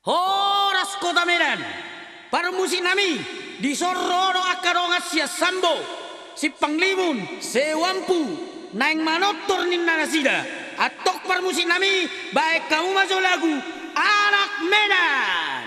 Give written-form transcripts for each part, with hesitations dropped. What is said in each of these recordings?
Horas kota Medan, parmusik nami di Sororo akarongas sia sambo, si panglimun, sewampu, naing manotor ninna nasida, atok parmusik nami, baik kamu masuk lagu, anak Medan.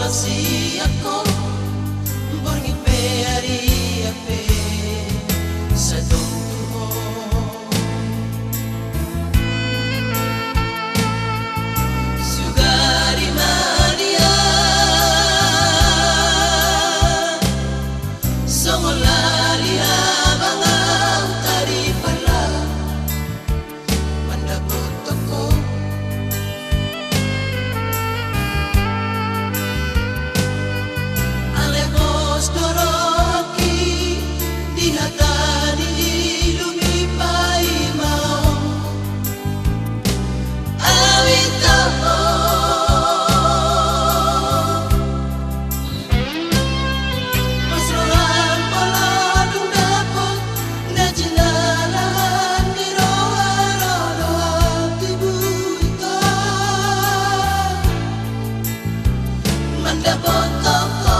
masih ako Borngipe ari ape sa tuho Sugari mania Songolali abangang tari pala Mandabot ako Doroki di hatani lumipay mau awit ako masrohan pala nung dapot na jinalahan ni roha-roha tibuy ka mandabot ako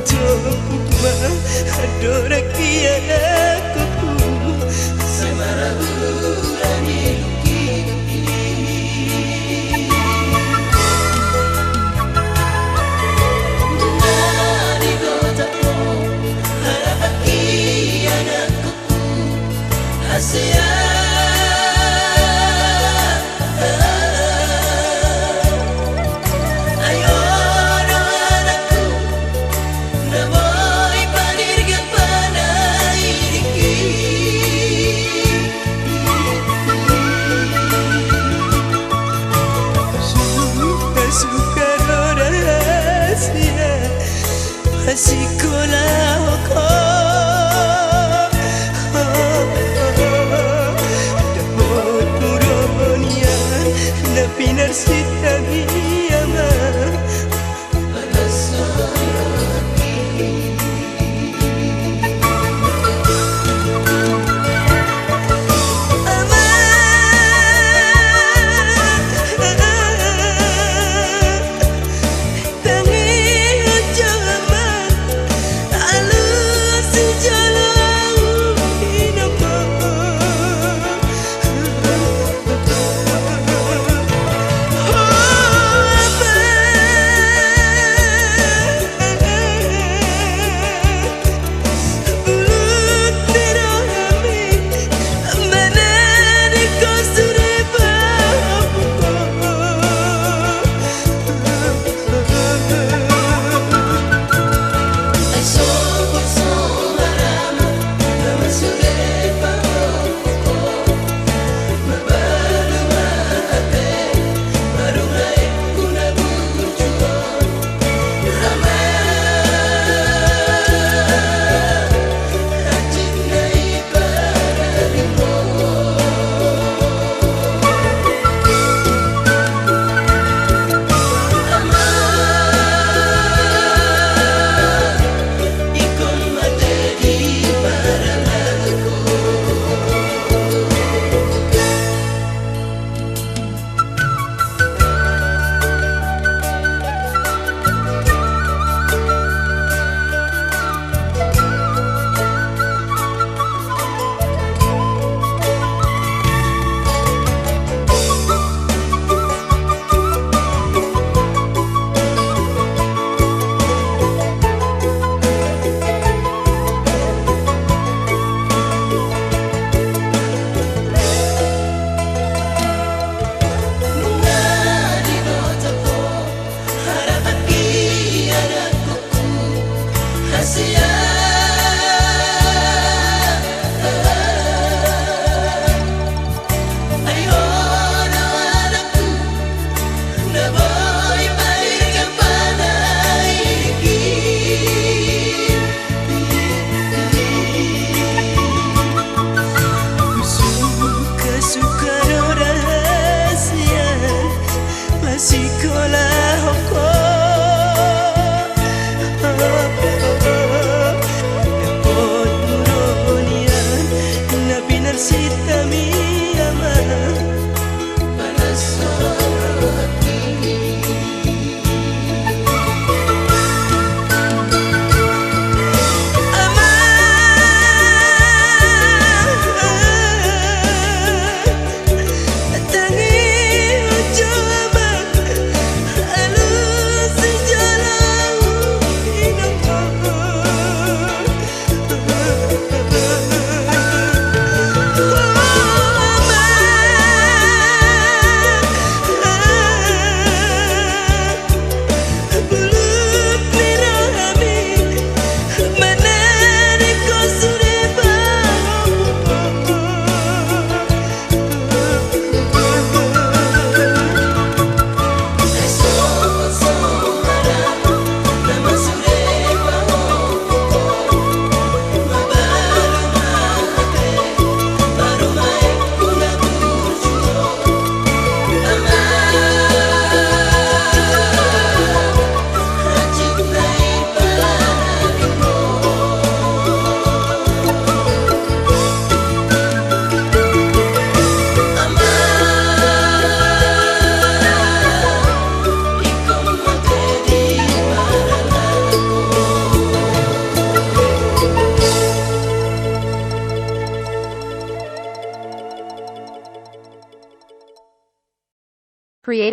Topukma adora kianaku Semara urani luki Dari gotapo harapan kianaku Asia Sekolah dapat muronian napinar sitabi ama sekolah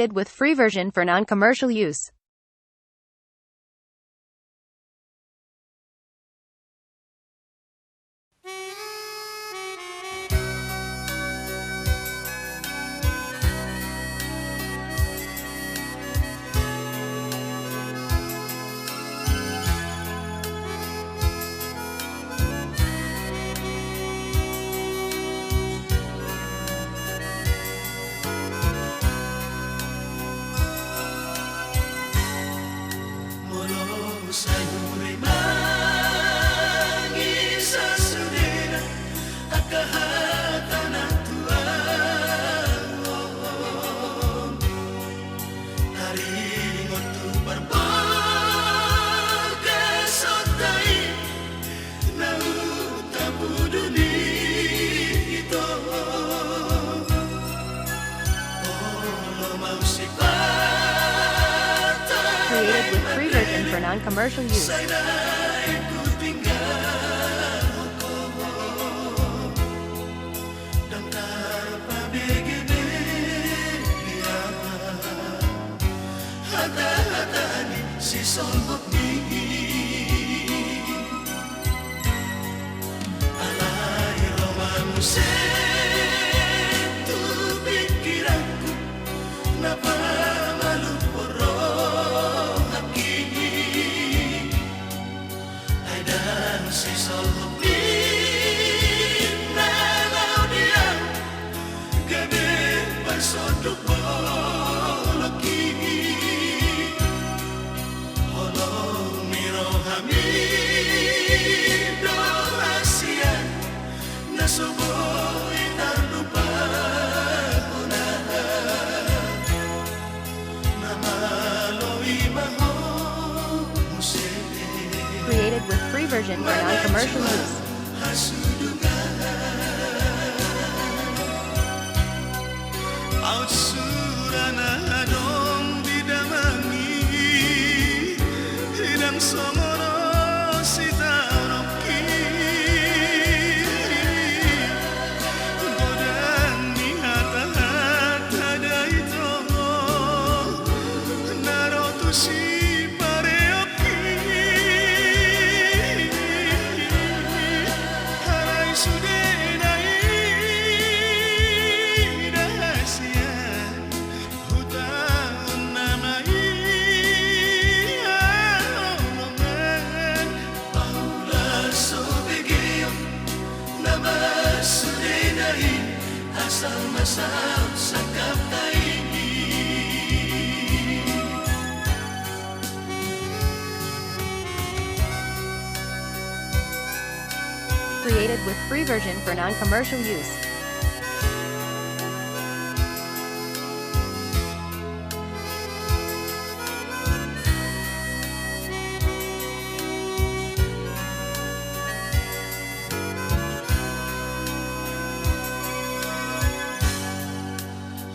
Created with free version for non-commercial use. Sayuri mangisa sudena akahatan tuan hari ngotu berbagai sotai nau tabu dunia itu oh mau sifat Created with free version for non-commercial use. Created with free version for non-commercial use. Surana dong didamangi hidang somoro sitaroki godang di hata-hata daito narotu si pareoki harai sudenai rahasia asal-masal sakap taini Created with free version for non-commercial use.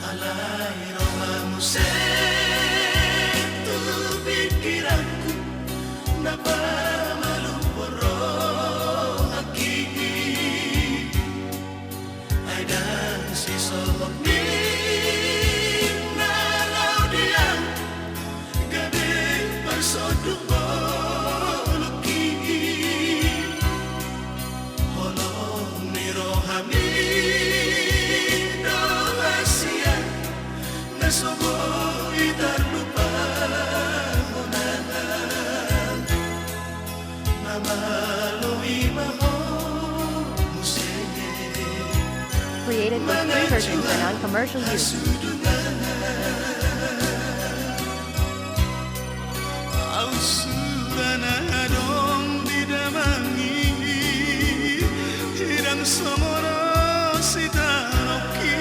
alai romamu sentu pikiranku napa malu poro aki ai dan si solok ni nalau dia gade persoduk boloki holong ni rohami Sobo itar lupa monangan Nama loi maho musenge Created with free version for non-commercial use. Surana dong didamangi hidang somoro sitaroki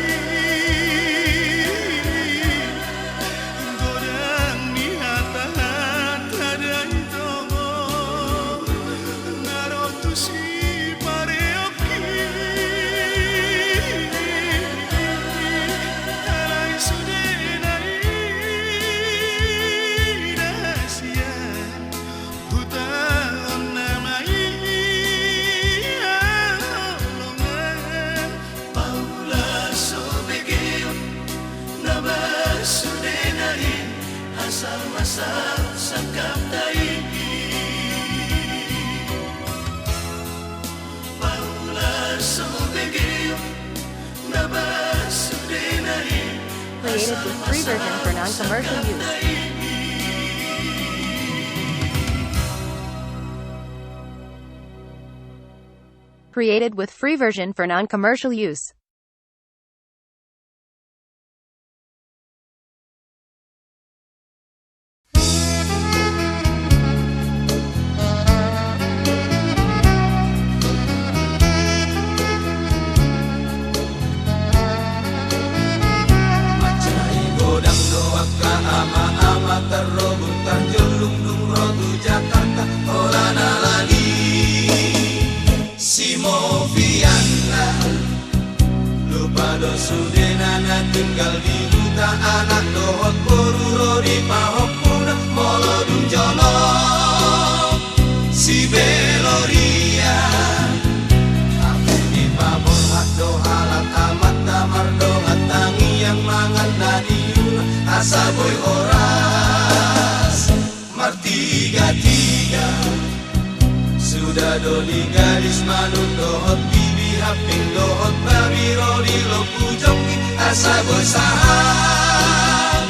Hutan created with free version for non-commercial use. Created with free version for non-commercial use. Macai godang doak ka ama-ama terobong terjelung-lung rotu Jakarta Olana lagi si Moviana lupa dosudenana tinggal di huta anak dohot poruro di pahopuna molodung jono si Beloria ape di pabor hado halat amat damar dohat tangi yang mangan nadiuna asa boy horas martiga-tiga sudah doli gadis manut dohot bibi haping dohot babi rodi lopu jongki asa bersahab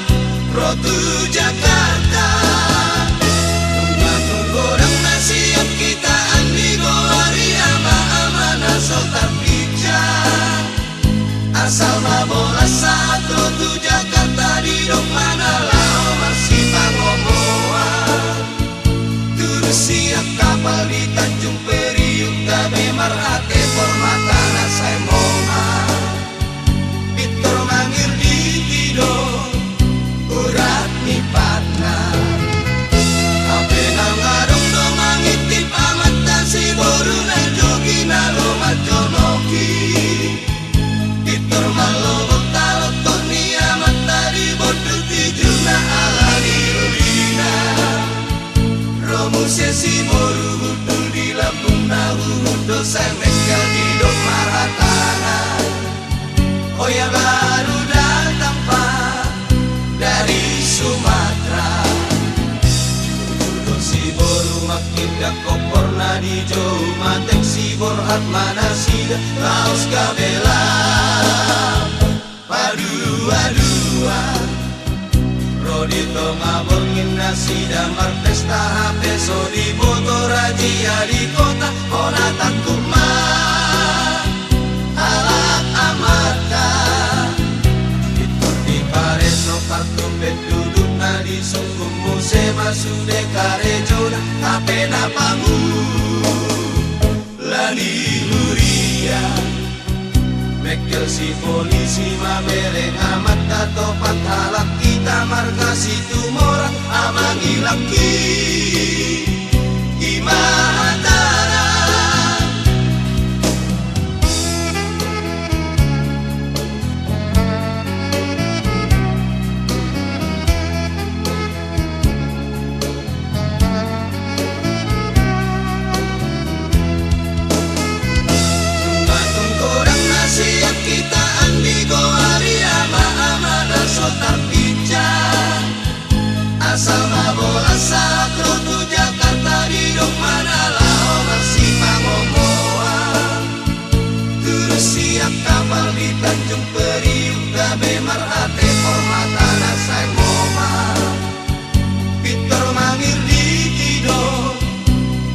rotu Jakarta tunggatung godang nasihat kita andi goari ama-ama nasotar pijak asal mabola saat rotu Jakarta di dok mana lao masih pangomoan siap kapal di Tanjung Priuk gabe marhate formatana saya moma Pitor mangir di tido urat ni patna ape nangarong do mangitip amat si boru na jogi na loma jonoki Pitor malobok talot toni amat tadi bodoh tijuna ala diulina Romu sesi moru hudul di Lampung Nahu dosa mekal di dok maratana Oh ya baru datang pak dari Sumatera si boru makin dak koporna di jauh matek si borhat mana sida laos kabela padu-aduan Rodi tonga borngin nasi damar pesta HP so di botol rajia di kota ona takut mah alak amata itu di pareso kartu penduduk na di sungguh muse masude karejona HP na pangu lani huria Mekel si polisi mamereng amat katopat halak kita marga situ morang amangi laki imatara siap kita andi goari ama-ama nasotar pijak asal mabola saat rotu Jakarta di dok mana lao masih pangomoan terus siap kapal di Tanjung Priuk gabe marhate formatana saya moma Pitor mangir di tido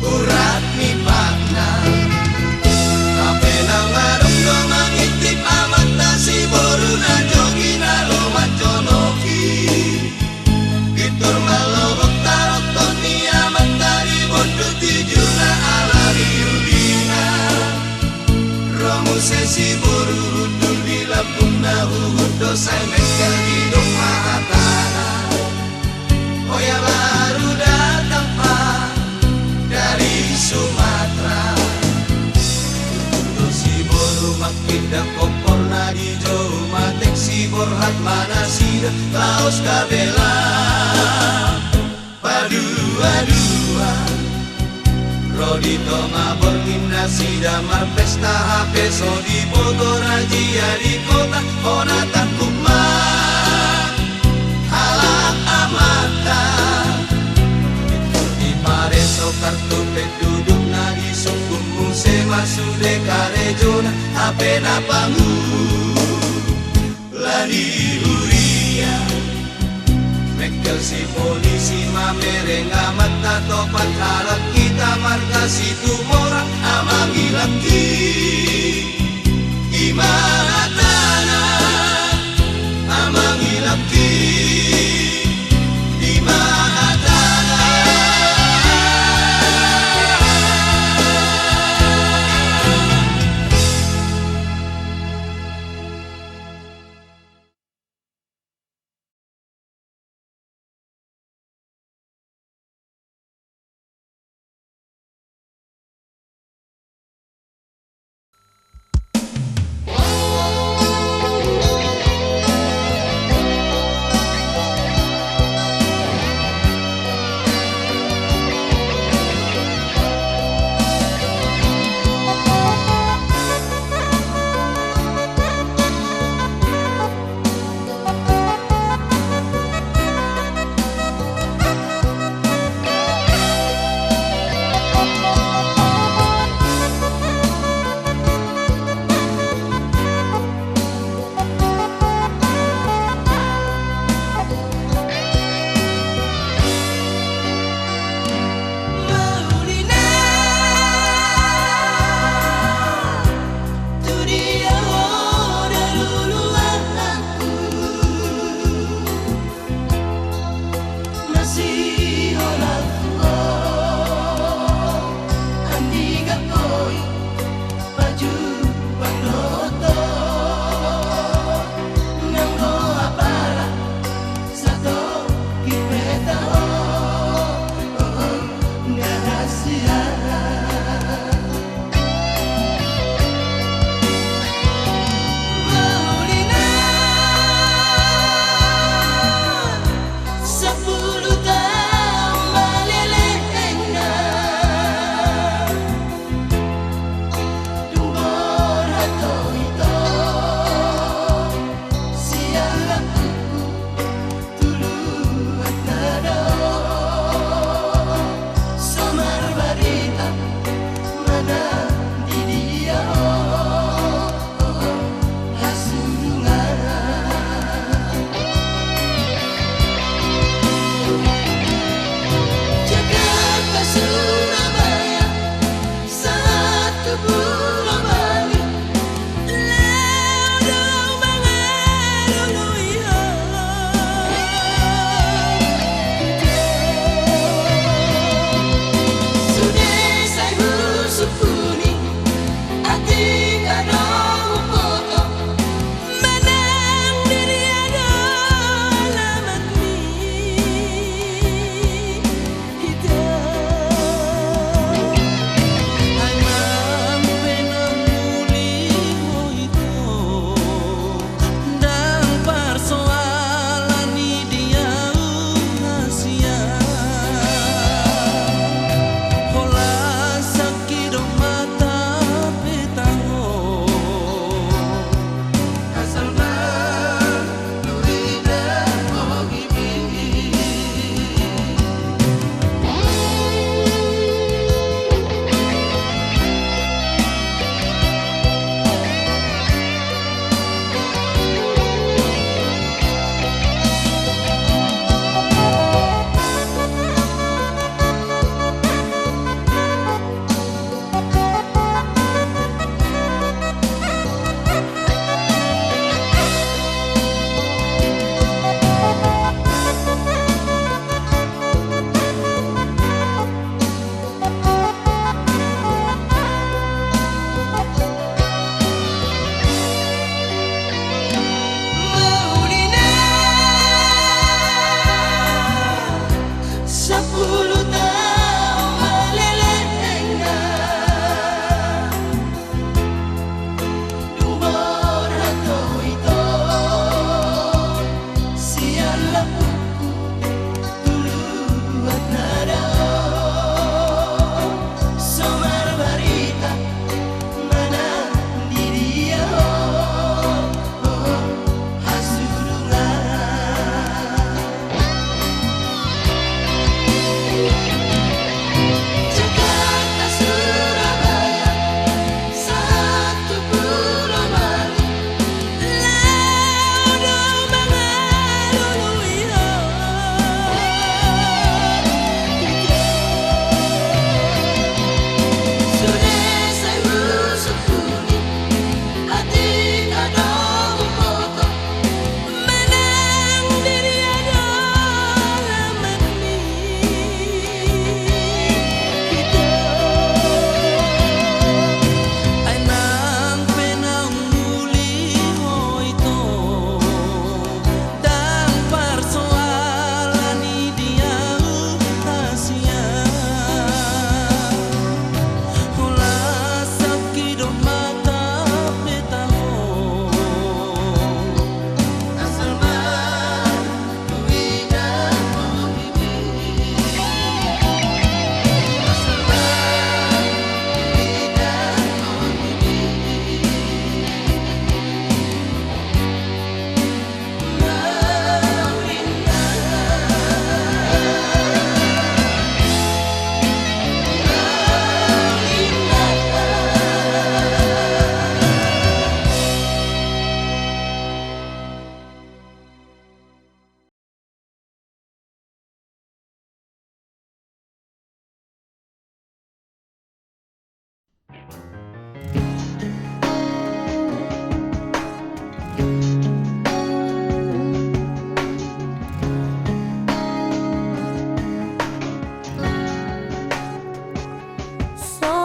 urat mi patna ape nangarong dong mangitip amat nasi boru na jogi na loma jonoki Pitor malobok tarot toni amat dari bondo tijuna ala riudina Romu sesi boru hudul di Lampung Nahu dosa mekel di dok mahatana Oh ya baru datang pak dari Sumatera si boru makin dak koporna di jauh matek si borhat mana sida laos kabela padu-aduan Rodi tonga borngin nasi damar pesta HP so di botol rajia di kota ona takut mah halak amata di pareso kartu penduduk na di sungguh muse masude karejona HP na pangu lani uri Segel si polisi mamereng amat tato patharap kita marga situ orang amang ilaki Imana tanah amang ilaki Imana tanah Sudah saya sepuluh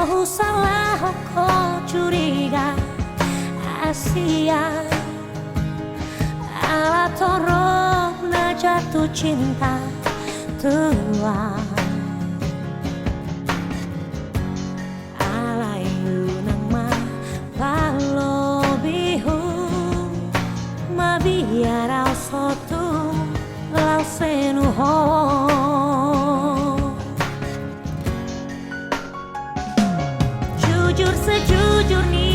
Oh salah kau curiga Asia Ala toro na jatuh cinta tua Alayu nama palo bihu Mabiara sotu lau senuho Jujur sejujurnya